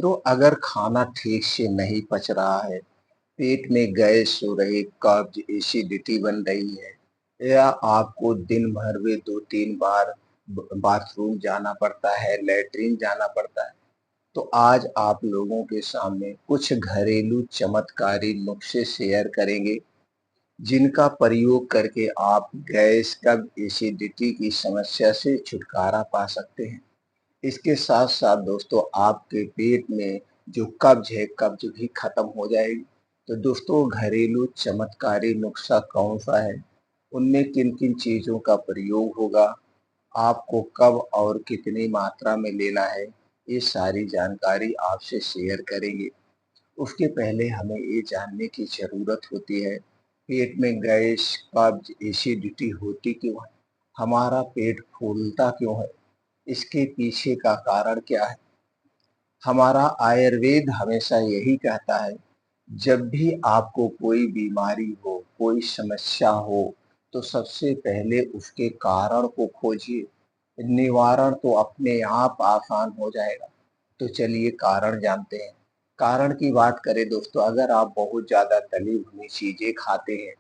मित्रों, अगर खाना ठीक से नहीं पच रहा है, पेट में गैस हो रही, कब्ज, एसिडिटी बन रही है या आपको दिन भर में 2-3 बार बाथरूम जाना पड़ता है, लैट्रिन जाना पड़ता है, तो आज आप लोगों के सामने कुछ घरेलू चमत्कारी नुस्खे शेयर करेंगे, जिनका प्रयोग करके आप गैस, कब्ज, एसिडिटी की समस्या से छुटकारा पा सकते हैं। इसके साथ-साथ दोस्तों आपके पेट में जो कब्ज़ है, कब्ज़ भी खत्म हो जाएगी। तो दोस्तों घरेलू चमत्कारी नुस्खा कौन-सा है? उनमें किन-किन चीज़ों का प्रयोग होगा? आपको कब और कितनी मात्रा में लेना है? ये सारी जानकारी आपसे शेयर करेंगे। उसके पहले हमें ये जानने की ज़रूरत होती है, पेट में गैस, कब्ज़, एसिडिटी होती क्यों है? हमारा पेट फूलता क्यों है? इसके पीछे का कारण क्या है? हमारा आयुर्वेद हमेशा यही कहता है, जब भी आपको कोई बीमारी हो, कोई समस्या हो, तो सबसे पहले उसके कारण को खोजिए। निवारण तो अपने आप आसान हो जाएगा। तो चलिए कारण जानते हैं। कारण की बात करें दोस्तों, अगर आप बहुत ज़्यादा तली भुनी चीज़ें खाते हैं,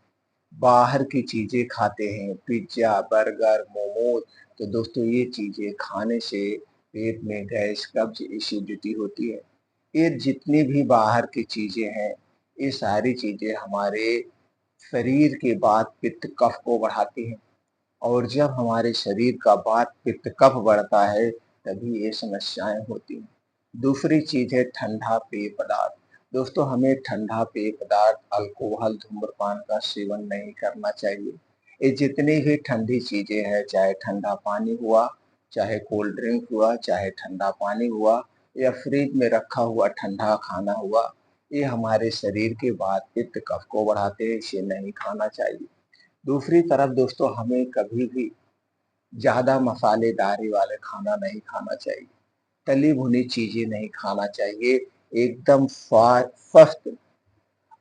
बाहर की चीज़ें खाते हैं, पिज़्ज़ा, बर्गर, मोमोज़, तो दोस्तों ये चीज़ें खाने से पेट में गैस, कब्ज़, एसिडिटी होती है। ये जितनी भी बाहर की चीज़ें हैं, ये सारी चीज़ें हमारे शरीर के वात, पित्त, कफ को बढ़ाती हैं और जब हमारे शरीर का वात, पित्त, कफ बढ़ता है, तभी ये समस्याएँ होती हैं। दूसरी चीज़ है ठंडा पेय पदार्थ। दोस्तों हमें ठंडा पेय पदार्थ, अल्कोहल, धूम्रपान का सेवन नहीं करना चाहिए। ये जितनी भी ठंडी चीज़ें हैं, चाहे ठंडा पानी हुआ, चाहे कोल्ड ड्रिंक हुआ, चाहे ठंडा पानी हुआ या फ्रिज में रखा हुआ ठंडा खाना हुआ, ये हमारे शरीर के वात, पित्त, कफ को बढ़ाते हैं, इसे नहीं खाना चाहिए। दूसरी तरफ दोस्तों हमें कभी भी ज़्यादा मसालेदारी वाले खाना नहीं खाना चाहिए। तली भुनी चीज़ें नहीं खाना चाहिए। एकदम स्वस्थ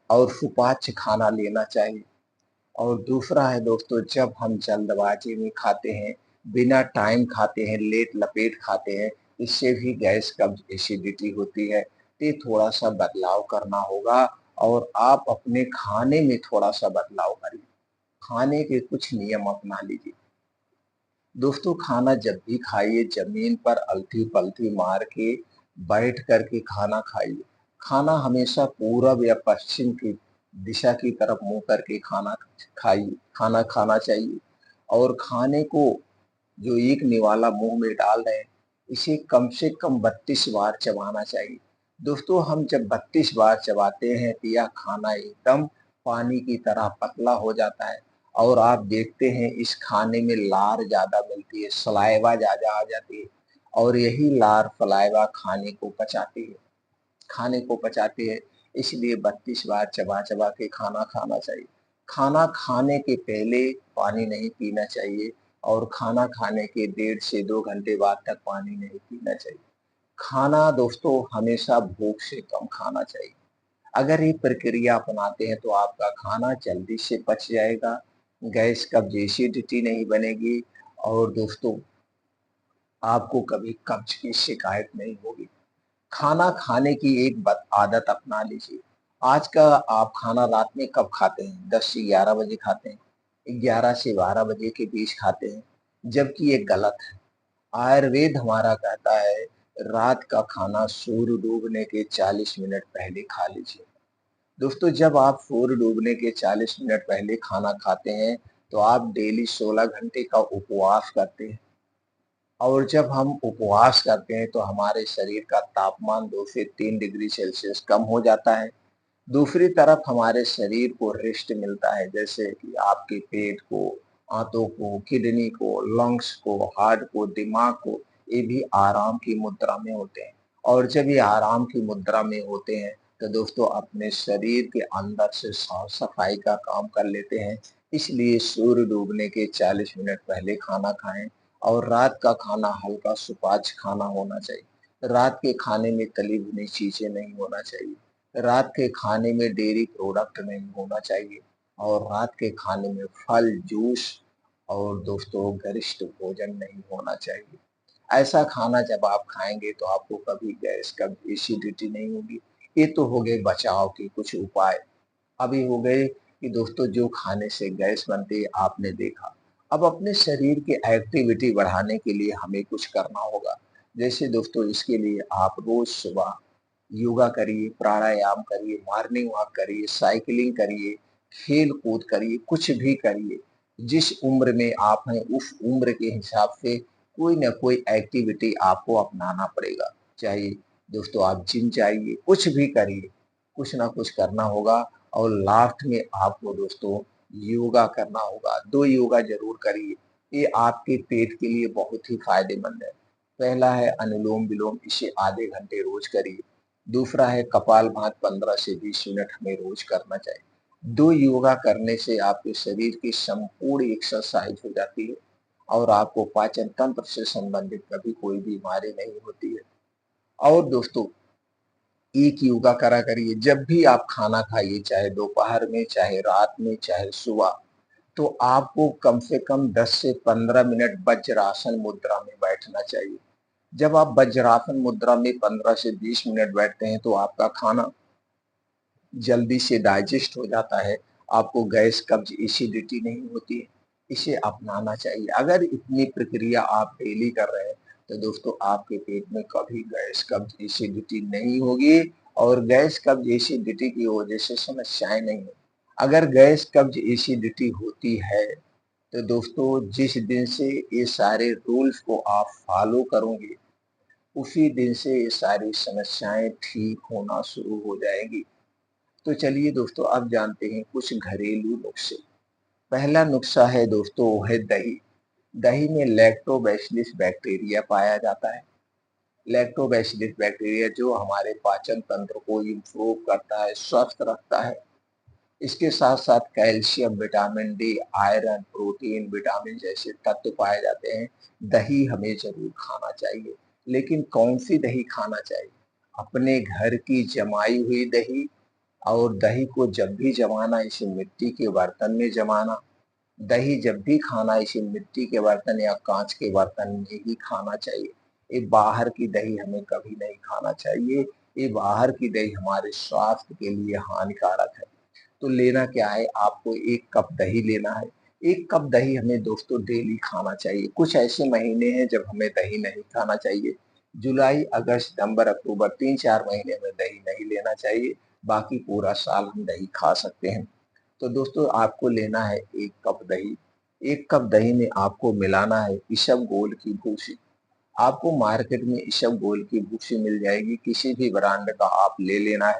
और सुपाच्य खाना लेना चाहिए। और दूसरा है दोस्तों, जब हम जल्दबाजी में खाते हैं, बिना टाइम खाते हैं, लेट लपेट खाते हैं, इससे भी गैस, कब्ज़, एसिडिटी होती है। तो ये थोड़ा-सा बदलाव करना होगा और आप अपने खाने में थोड़ा-सा बदलाव करिए। खाने के कुछ नियम अपना लीजिए। दोस्तों खाना जब भी खाइए ज़मीन पर अलथी-पलथी मार के बैठ कर के खाना खाइए। खाना हमेशा पूरब या पश्चिम की दिशा की तरफ मुँह करके खाना खाना चाहिए और खाने को जो एक निवाला मुँह में डाल रहे हैं, इसे कम से कम 32 बार चबाना चाहिए। दोस्तों हम जब 32 बार चबाते हैं तो यह खाना एकदम पानी की तरह पतला हो जाता है और आप देखते हैं इस खाने में लार ज़्यादा मिलती है, सलाइवा ज़्यादा आ जाती है और यही लार सलाइवा खाने को पचाती है, इसलिए 32 बार चबा-चबा के खाना खाना चाहिए। खाना खाने के पहले पानी नहीं पीना चाहिए और खाना खाने के 1.5 से 2 घंटे बाद तक पानी नहीं पीना चाहिए। खाना दोस्तों हमेशा भूख से कम खाना चाहिए। अगर ये प्रक्रिया अपनाते हैं तो आपका खाना जल्दी से पच जाएगा, गैस, कब्ज़, एसिडिटी नहीं बनेगी और दोस्तों आपको कभी कब्ज़ की शिकायत नहीं होगी। खाना खाने की एक आदत अपना लीजिए। आज का आप खाना रात में कब खाते हैं? 10 से 11 बजे खाते हैं, 11 से 12 बजे के बीच खाते हैं, जबकि ये गलत है। आयुर्वेद हमारा कहता है रात का खाना सूर्य डूबने के 40 मिनट पहले खा लीजिए। दोस्तों जब आप सूर्य डूबने के 40 मिनट पहले खाना खाते हैं, तो आप डेली 16 घंटे का उपवास करते हैं। और जब हम उपवास करते हैं तो हमारे शरीर का तापमान 2 से 3 डिग्री सेल्सियस कम हो जाता है। दूसरी तरफ हमारे शरीर को रेस्ट मिलता है, जैसे कि आपके पेट को, आंतों को, किडनी को, लंग्स को, हार्ट को, दिमाग को, ये भी आराम की मुद्रा में होते हैं। और जब ये आराम की मुद्रा में होते हैं, तो दोस्तों अपने शरीर के अंदर से साफ-सफाई का काम कर लेते हैं। इसलिए सूर्य डूबने के 40 मिनट पहले खाना खाएँ और रात का खाना हल्का सुपाच्य खाना होना चाहिए। रात के खाने में तली भुनी चीज़ें नहीं होना चाहिए। रात के खाने में डेयरी प्रोडक्ट नहीं होना चाहिए और रात के खाने में फल, जूस और दोस्तों गरिष्ठ भोजन नहीं होना चाहिए। ऐसा खाना जब आप खाएँगे तो आपको कभी गैस, कभी एसिडिटी नहीं होगी। ये तो हो गए बचाव के कुछ उपाय। अभी हो गए कि दोस्तों जो खाने से गैस बनती है आपने देखा। अब अपने शरीर की एक्टिविटी बढ़ाने के लिए हमें कुछ करना होगा। जैसे दोस्तों इसके लिए आप रोज सुबह योगा करिए, प्राणायाम करिए, मॉर्निंग वॉक करिए, साइकिलिंग करिए, खेल कूद करिए, कुछ भी करिए। जिस उम्र में आप हैं उस उम्र के हिसाब से कोई ना कोई एक्टिविटी आपको अपनाना पड़ेगा। चाहे दोस्तों आप जिम जाइए, कुछ भी करिए, कुछ ना कुछ करना होगा। और लास्ट में आपको दोस्तों योगा करना होगा। 2 योगा ज़रूर करिए, ये आपके पेट के लिए बहुत ही फ़ायदेमंद है। पहला है अनुलोम-विलोम, इसे आधे घंटे रोज़ करिए। दूसरा है कपालभाति 15 से 20 मिनट हमें रोज़ करना चाहिए। 2 योगा करने से आपके शरीर की संपूर्ण एक्सरसाइज हो जाती है और आपको पाचन तंत्र से संबंधित कभी कोई बीमारी नहीं होती है। और दोस्तों एक योगा करा करिए जब भी आप खाना खाइए, चाहे दोपहर में, चाहे रात में, चाहे सुबह, तो आपको कम से कम 10 से 15 मिनट वज्रासन मुद्रा में बैठना चाहिए। जब आप वज्रासन मुद्रा में 15 से 20 मिनट बैठते हैं तो आपका खाना जल्दी से डाइजेस्ट हो जाता है, आपको गैस, कब्ज, एसिडिटी नहीं होती है। इसे अपनाना चाहिए। अगर इतनी प्रक्रिया आप डेली कर रहे हैं, तो दोस्तों आपके पेट में कभी गैस, कब्ज, एसिडिटी नहीं होगी और गैस, कब्ज, एसिडिटी की वजह से समस्याएँ नहीं होंगी। अगर गैस, कब्ज, एसिडिटी होती है, तो दोस्तों जिस दिन से ये सारे रूल्स को आप फॉलो करोगे, उसी दिन से ये सारी समस्याएँ ठीक होना शुरू हो जाएँगी। तो चलिए दोस्तों अब जानते हैं कुछ घरेलू नुस्खे। पहला नुस्खा है दोस्तों वो है दही। दही में लैक्टोबैसिलस बैक्टीरिया पाया जाता है। लैक्टोबैसिलस बैक्टीरिया जो हमारे पाचन तंत्र को इम्प्रूव करता है, स्वस्थ रखता है। इसके साथ-साथ calcium, vitamin D, iron, protein, vitamin जैसे तत्व पाए जाते हैं। दही हमें ज़रूर खाना चाहिए। लेकिन कौन-सी दही खाना चाहिए? अपने घर की जमाई हुई दही और दही को जब भी जमाना इसे मिट्टी के बर्तन में जमाना। दही जब भी खाना इसे मिट्टी के बर्तन या काँच के बर्तन में ही खाना चाहिए। ये बाहर की दही हमें कभी नहीं खाना चाहिए। ये बाहर की दही हमारे स्वास्थ्य के लिए हानिकारक है। तो लेना क्या है, आपको 1 कप दही लेना है। 1 कप दही हमें दोस्तों डेली खाना चाहिए। कुछ ऐसे महीने हैं जब हमें दही नहीं खाना चाहिए। जुलाई, अगस्त, सितंबर, अक्टूबर 3-4 महीने में दही नहीं लेना चाहिए। बाकी पूरा साल हम दही खा सकते हैं। तो दोस्तों आपको लेना है 1 कप दही। 1 कप दही में आपको मिलाना है इसबगोल की भूसी। आपको मार्केट में इसबगोल की भूसी मिल जाएगी, किसी भी ब्रांड का आप ले लेना है।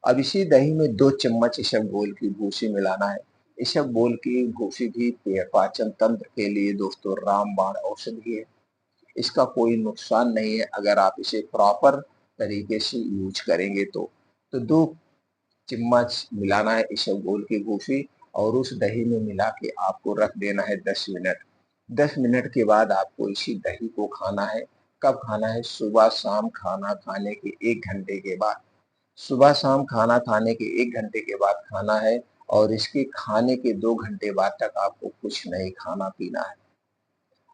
अब इसी दही में 2 चम्मच इसबगोल की भूसी मिलाना है। इसबगोल की भूसी भी पाचन तंत्र के लिए दोस्तों रामबाण औषधि है। इसका कोई नुकसान नहीं है अगर आप इसे प्रॉपर तरीके से यूज करेंगे तो। तो 2 चम्मच मिलाना है इसबगोल की भूसी और उस दही में मिला के आपको रख देना है 10 मिनट। 10 मिनट के बाद आपको इसी दही को खाना है। कब खाना है? सुबह-शाम खाना खाने के 1 घंटे के बाद। सुबह-शाम खाना खाने के 1 घंटे के बाद खाना है और इसके खाने के 2 घंटे बाद तक आपको कुछ नहीं खाना-पीना है।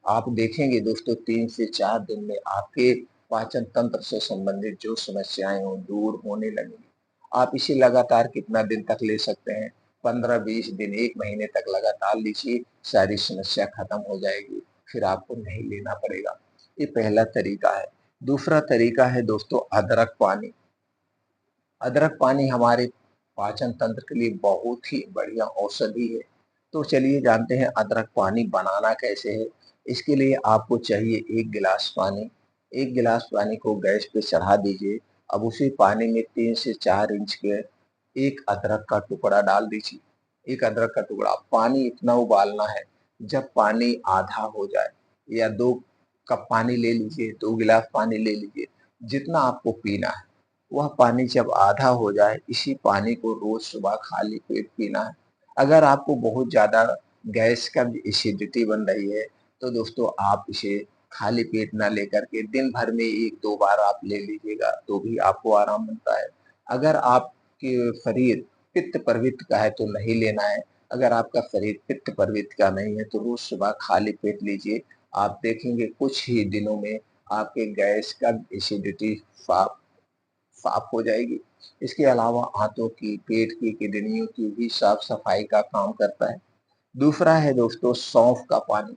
आप देखेंगे दोस्तों 3 से 4 दिन में आपके पाचन तंत्र से संबंधित जो समस्याएँ हों दूर होने लगेंगी। आप इसे लगातार कितना दिन तक ले सकते हैं? 15-20 दिन, 1 महीने तक लगातार लीजिए, सारी समस्या खत्म हो जाएगी, फिर आपको नहीं लेना पड़ेगा। ये पहला तरीका है। दूसरा तरीका है दोस्तों अदरक पानी। अदरक पानी हमारे पाचन तंत्र के लिए बहुत ही बढ़िया औषधि है। तो चलिए जानते हैं अदरक पानी बनाना कैसे है। इसके लिए आपको चाहिए 1 गिलास पानी। 1 गिलास पानी को गैस पे चढ़ा दीजिए। अब उसी पानी में 3 से 4 इंच के 1 अदरक का टुकड़ा डाल दीजिए। 1 अदरक का टुकड़ा। पानी इतना उबालना है, जब पानी आधा हो जाए या 2 कप पानी ले लीजिए, 2 गिलास पानी ले लीजिए, जितना आपको पीना है। वह पानी जब आधा हो जाए, इसी पानी को रोज़ सुबह खाली पेट पीना है। अगर आपको बहुत ज़्यादा गैस का एसिडिटी बन रही है, तो दोस्तों आप इसे खाली पेट ना लेकर के दिन भर में 1-2 बार आप ले लीजिएगा, तो भी आपको आराम मिलता है। अगर आपके शरीर पित्त-प्रवृत्त का है तो नहीं लेना है। अगर आपका शरीर पित्त-प्रवृत्त का नहीं है, तो रोज़ सुबह खाली पेट लीजिए। आप देखेंगे कुछ ही दिनों में आपके गैस का एसिडिटी साफ साफ हो जाएगी। इसके अलावा आंतों की, पेट की, किडनियों की भी साफ सफाई का काम करता है। दूसरा है दोस्तों सौंफ का पानी।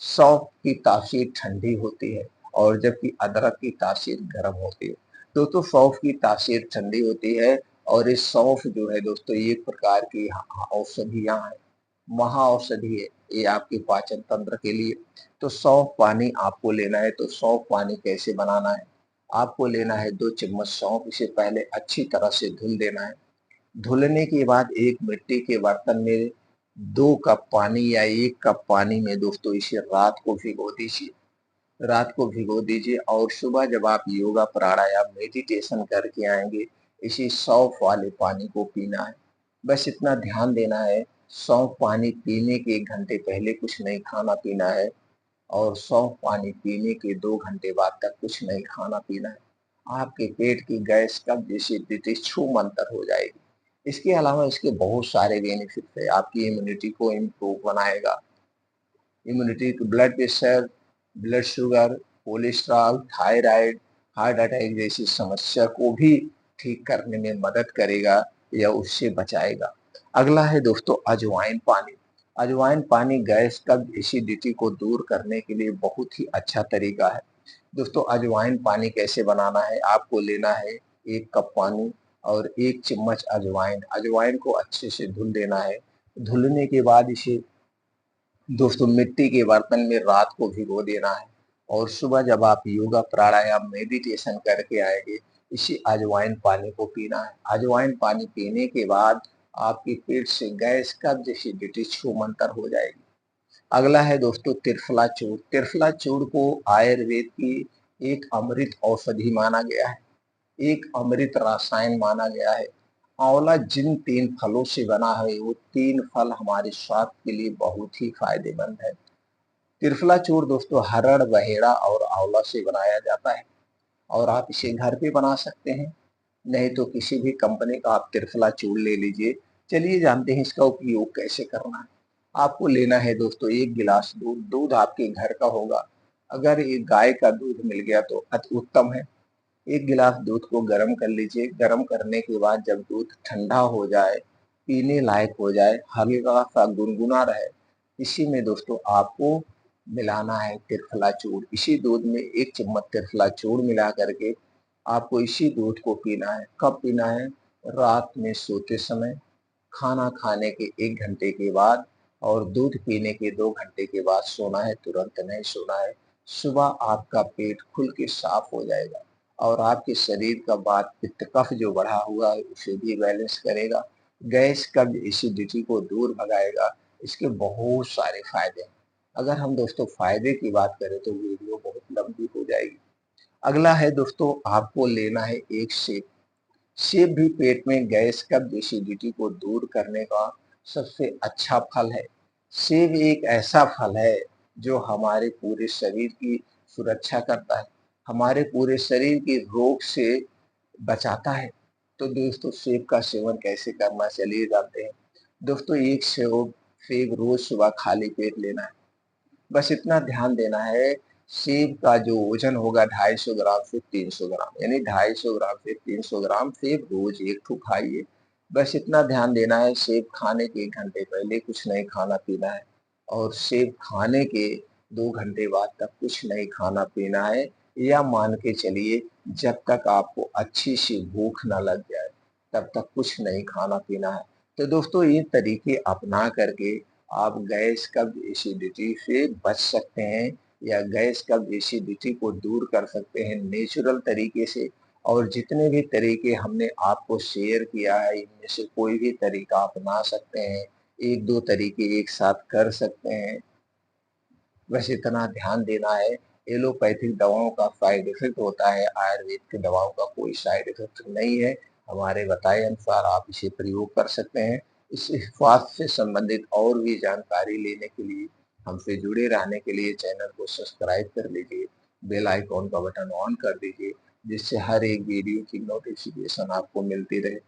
सौंफ की तासीर ठंडी होती है और जबकि अदरक की तासीर गर्म होती है। दोस्तों सौंफ की तासीर ठंडी होती है और इस सौंफ जो है दोस्तों एक प्रकार की औषधियां हैं, महाऔषधि है ये आपके पाचन तंत्र के लिए। तो सौंफ पानी आपको लेना है। तो सौंफ पानी कैसे बनाना है? आपको लेना है 2 चम्मच सौंफ, इसे पहले अच्छी तरह से धुल देना है। धुलने के बाद एक मिट्टी के बर्तन में 2 कप पानी या 1 कप पानी में दोस्तों इसे रात को भिगो दीजिए। रात को भिगो दीजिए और सुबह जब आप योगा प्राणायाम मेडिटेशन करके आएंगे, इसी सौंफ वाले पानी को पीना है। बस इतना ध्यान देना है, सौंफ पानी पीने के 1 घंटे पहले कुछ नहीं खाना पीना है और सौंफ पानी पीने के 2 घंटे बाद तक कुछ नहीं खाना पीना है। आपके पेट की गैस, कब्ज, एसिडिटी छूमंतर हो जाएगी। इसके अलावा इसके बहुत सारे बेनिफिट है। आपकी इम्यूनिटी को इम्प्रूव बनाएगा। Immunity, blood pressure, blood sugar, cholesterol, thyroid, heart attack जैसी समस्या को भी ठीक करने में मदद करेगा या उससे बचाएगा। अगला है दोस्तों अजवाइन पानी। अजवाइन पानी गैस, कब्ज, एसिडिटी को दूर करने के लिए बहुत ही अच्छा तरीका है। दोस्तों अजवाइन पानी कैसे बनाना है? आपको लेना है 1 कप पानी और 1 चम्मच अजवाइन। अजवाइन को अच्छे से धुल देना है। धुलने के बाद इसे दोस्तों मिट्टी के बर्तन में रात को भिगो देना है और सुबह जब आप योगा प्राणायाम मेडिटेशन करके आएंगे, इसी अजवाइन पानी को पीना है। अजवाइन पानी पीने के बाद आपके पेट से गैस, कब्ज, एसिडिटी छूमंतर हो जाएगी। अगला है दोस्तों त्रिफला चूर्ण। त्रिफला चूर्ण को आयुर्वेद की एक अमृत औषधि माना गया है, एक अमृत रसायन माना गया है। आंवला जिन 3 फलों से बना है, वो 3 फल हमारे स्वास्थ्य के लिए बहुत ही फायदेमंद है। त्रिफला चूर्ण दोस्तों हरड़, बहेड़ा और आंवला से बनाया जाता है और आप इसे घर पे बना सकते हैं, नहीं तो किसी भी कंपनी का आप त्रिफला चूर्ण ले लीजिए। चलिए जानते हैं इसका उपयोग कैसे करना है। आपको लेना है दोस्तों 1 गिलास दूध। दूध आपके घर का होगा। अगर ये गाय का दूध मिल गया तो अति उत्तम है। 1 गिलास दूध को गर्म कर लीजिए। गर्म करने के बाद जब दूध ठंडा हो जाए, पीने लायक हो जाए, हल्का सा गुनगुना रहे, इसी में दोस्तों आपको मिलाना है त्रिफला चूर्ण। इसी दूध में 1 चम्मच त्रिफला चूर्ण मिला करके आपको इसी दूध को पीना है। कब पीना है? रात में सोते समय, खाना खाने के 1 घंटे के बाद और दूध पीने के 2 घंटे के बाद सोना है, तुरंत नहीं सोना है। सुबह आपका पेट खुल के साफ हो जाएगा और आपके शरीर का वात, पित्त, कफ जो बढ़ा हुआ है उसे भी बैलेंस करेगा। गैस, कब्ज, एसिडिटी को दूर भगाएगा। इसके बहुत सारे फायदे हैं। अगर हम दोस्तों फायदे की बात करें तो वीडियो बहुत लंबी हो जाएगी। अगला है दोस्तों आपको लेना है एक सेब। सेब भी पेट में गैस, कब्ज, एसिडिटी को दूर करने का सबसे अच्छा फल है। सेब एक ऐसा फल है जो हमारे पूरे शरीर की सुरक्षा करता है, हमारे पूरे शरीर के रोग से बचाता है। तो दोस्तों सेब का सेवन कैसे करना चलिए जानते हैं। दोस्तों एक सेब सेब रोज सुबह खाली पेट लेना है। बस इतना ध्यान देना है, सेब का जो वजन होगा 250 ग्राम से 300 ग्राम, यानी 250 ग्राम से 300 ग्राम सेब रोज एक ठो खाइए। बस इतना ध्यान देना है, सेब खाने के 1 घंटे पहले कुछ नहीं खाना पीना है और सेब खाने के 2 घंटे बाद तक कुछ नहीं खाना पीना है। या मान के चलिए जब तक आपको अच्छी सी भूख ना लग जाए तब तक कुछ नहीं खाना पीना है। तो दोस्तों ये तरीके अपना करके आप गैस, कब्ज, एसिडिटी से बच सकते हैं या गैस, कब्ज, एसिडिटी को दूर कर सकते हैं नेचुरल तरीके से। और जितने भी तरीके हमने आपको शेयर किया है, इनमें से कोई भी तरीका अपना सकते हैं। 1-2 तरीके एक साथ कर सकते हैं। बस इतना ध्यान देना है, एलोपैथिक दवाओं का साइड इफेक्ट होता है, आयुर्वेद की दवाओं का कोई साइड इफेक्ट नहीं है। हमारे बताए अनुसार आप इसे प्रयोग कर सकते हैं। इस स्वास्थ्य से संबंधित और भी जानकारी लेने के लिए, हमसे जुड़े रहने के लिए चैनल को सब्सक्राइब कर लीजिए, बेल आइकॉन का बटन ऑन कर दीजिए, जिससे हर एक वीडियो की नोटिफिकेशन आपको मिलती रहे।